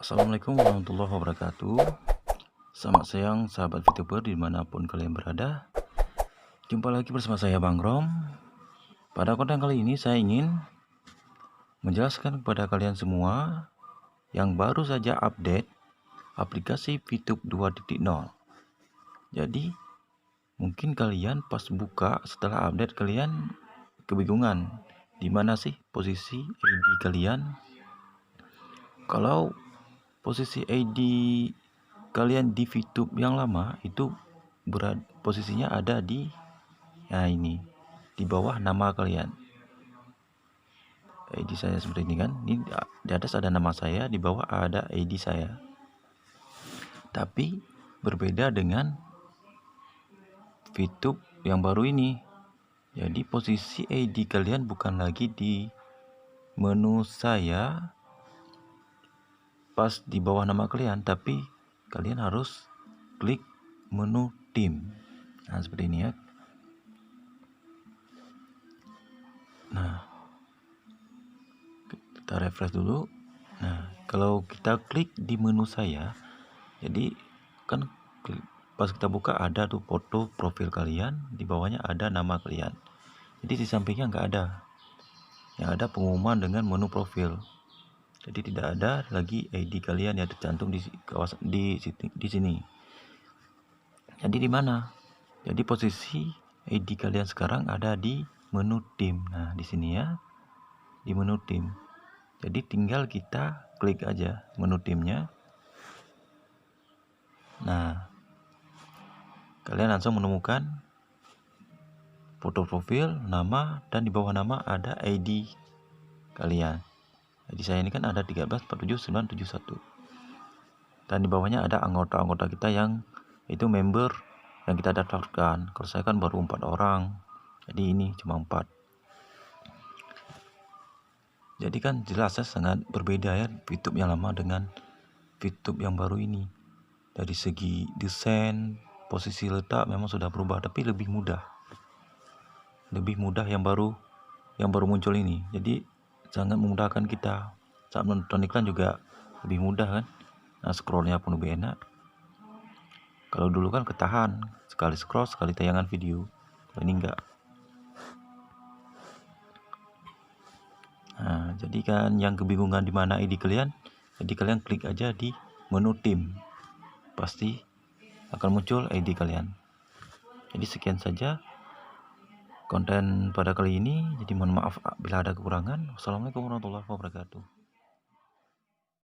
Assalamualaikum warahmatullahi wabarakatuh. Selamat siang sahabat VTuber dimanapun kalian berada. Jumpa lagi bersama saya Bang Rom. Pada konten kali ini saya ingin menjelaskan kepada kalian semua yang baru saja update aplikasi VTube 2.0. Jadi mungkin kalian pas buka setelah update kalian kebingungan di mana sih posisi ID kalian. Kalau posisi ID kalian di VTube yang lama itu posisinya ada di ini di bawah nama kalian. ID saya seperti ini kan. Ini di atas ada nama saya, di bawah ada ID saya. Tapi berbeda dengan VTube yang baru ini. Jadi posisi ID kalian bukan lagi di menu saya pas di bawah nama kalian, tapi kalian harus klik menu tim. Nah, seperti ini ya. Nah, kita refresh dulu. Nah, kalau kita klik di menu saya, jadi kan pas kita buka ada tuh foto profil kalian, di bawahnya ada nama kalian. Jadi di sampingnya nggak ada. Yang ada pengumuman dengan menu profil. Jadi tidak ada lagi ID kalian yang tercantum di kawasan di sini. Jadi di mana? Jadi posisi ID kalian sekarang ada di menu tim. Nah, di sini ya. Di menu tim. Jadi tinggal kita klik aja menu timnya. Nah, kalian langsung menemukan foto profil, nama, dan di bawah nama ada ID kalian. Jadi saya ini kan ada 1347971. Dan di bawahnya ada anggota-anggota kita yang itu member yang kita daftarkan. Kalau saya kan baru 4 orang. Jadi ini cuma 4. Jadi kan jelasnya sangat berbeda ya VTube yang lama dengan VTube yang baru ini. Dari segi desain, posisi letak memang sudah berubah, tapi lebih mudah. Lebih mudah yang baru muncul ini. Jadi sangat memudahkan kita. Saat menonton iklan juga lebih mudah kan. Nah, scrollnya pun lebih enak. Kalau dulu kan ketahan, sekali scroll sekali tayangan video. Kalau ini enggak. Nah, jadi kan yang kebingungan di mana ID kalian, jadi kalian klik aja di menu tim. Pasti akan muncul ID kalian. Jadi sekian saja konten pada kali ini. Jadi mohon maaf bila ada kekurangan. Wassalamualaikum warahmatullahi wabarakatuh.